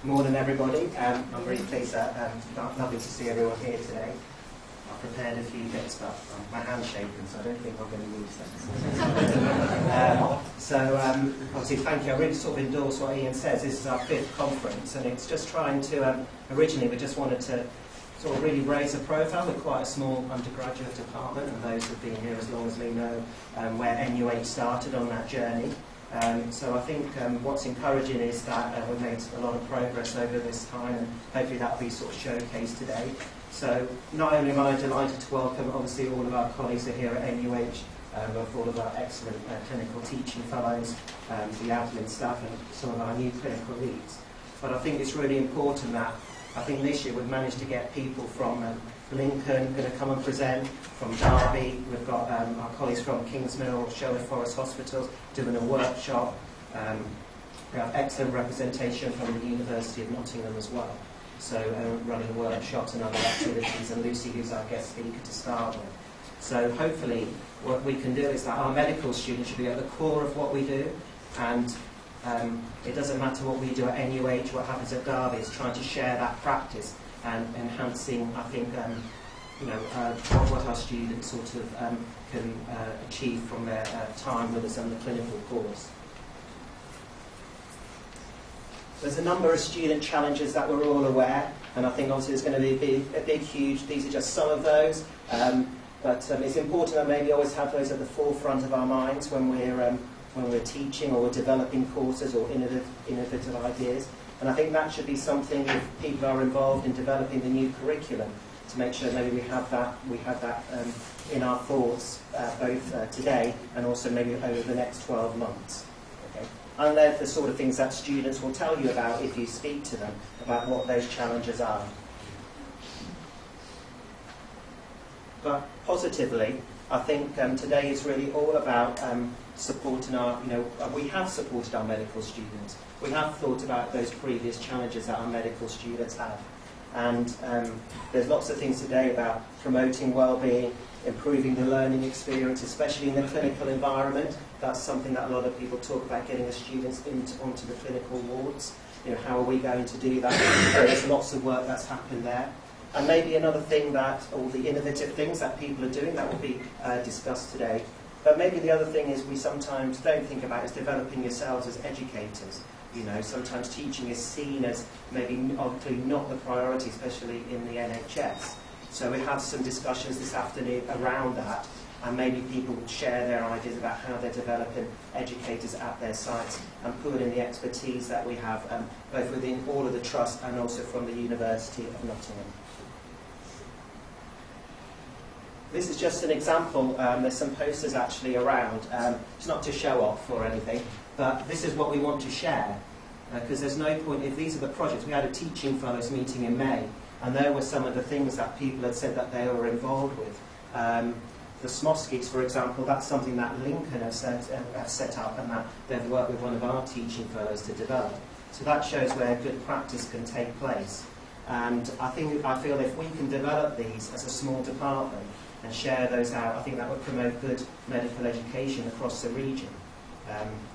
Morning, everybody. I'm really pleased that lovely to see everyone here today. I've prepared a few bits, but my hand's shaking, so I don't think I'm going to use them. Obviously, thank you. I really sort of endorse what Ian says. This is our 5th conference, and it's just trying to. Originally, we just wanted to sort of really raise a profile. We're quite a small undergraduate department, and those who've been here as long as me know where NUH started on that journey. So I think what's encouraging is that we've made a lot of progress over this time, and hopefully that will be sort of showcased today. So not only am I delighted to welcome, obviously, all of our colleagues are here at NUH, with all of our excellent clinical teaching fellows, the admin staff, and some of our new clinical leads. But I think it's really important that I think this year we've managed to get people from Lincoln going to come and present, from Derby. We've got our colleagues from Kingsmill, Sherwood Forest Hospitals doing a workshop. We have excellent representation from the University of Nottingham as well. So running workshops and other activities, and Lucy, who's our guest speaker to start with. So hopefully what we can do is that our medical students should be at the core of what we do, and it doesn't matter what we do at NUH, what happens at Derby, it's trying to share that practice and enhancing, I think, what our students sort of can achieve from their time with us on the clinical course. There's a number of student challenges that we're all aware, and I think obviously there's going to be a big, huge, these are just some of those, but it's important that maybe always have those at the forefront of our minds when we're teaching or we're developing courses or innovative ideas. And I think that should be something if people are involved in developing the new curriculum, to make sure maybe we have that in our thoughts both today and also maybe over the next 12 months. Okay? And they're the sort of things that students will tell you about if you speak to them about what those challenges are. But positively, I think today is really all about supporting our, we have supported our medical students. We have thought about those previous challenges that our medical students have. And there's lots of things today about promoting well-being, improving the learning experience, especially in the clinical environment. That's something that a lot of people talk about, getting the students onto the clinical wards. How are we going to do that? So there's lots of work that's happened there. And maybe another thing that, all the innovative things that people are doing, that will be discussed today. But maybe the other thing is we sometimes don't think about is developing yourselves as educators. Sometimes teaching is seen as maybe obviously not the priority, especially in the NHS. So we have some discussions this afternoon around that, and maybe people would share their ideas about how they're developing educators at their sites and put in the expertise that we have, both within all of the trust and also from the University of Nottingham. This is just an example. There's some posters actually around. It's not to show off or anything, but this is what we want to share. Because there's no point, if these are the projects, we had a teaching fellows meeting in May, and there were some of the things that people had said that they were involved with. The Smoskeys, for example, that's something that Lincoln has set up, and that they've worked with one of our teaching fellows to develop. So that shows where good practice can take place. And I feel if we can develop these as a small department and share those out, I think that would promote good medical education across the region.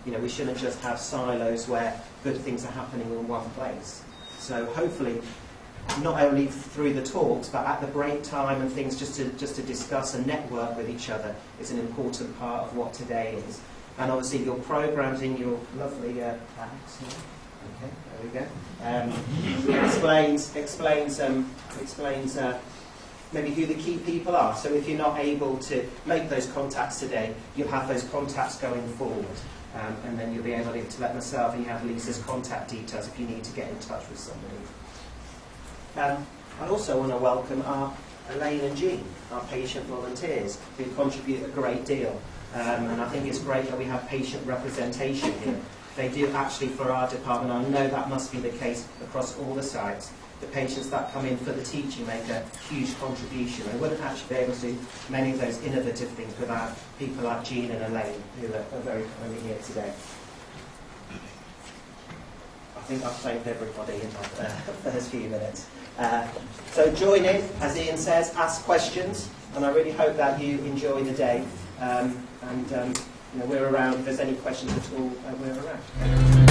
We shouldn't just have silos where good things are happening in one place. So hopefully, not only through the talks, but at the break time and things, just to discuss and network with each other is an important part of what today is. And obviously, your programs in your lovely packs. Okay, there we go. Explains maybe who the key people are. So if you're not able to make those contacts today, you'll have those contacts going forward. And then you'll be able to let myself, and you have Lisa's contact details if you need to get in touch with somebody. I also want to welcome our Elaine and Jean, our patient volunteers, who contribute a great deal. And I think it's great that we have patient representation here. They do actually, for our department, I know that must be the case across all the sites. The patients that come in for the teaching make a huge contribution. They wouldn't actually be able to do many of those innovative things without people like Jean and Elaine, who are very kindly here today. I think I've thanked everybody in the first few minutes. So join in, as Ian says, ask questions, and I really hope that you enjoy the day. We're around. If there's any questions at all, we're around.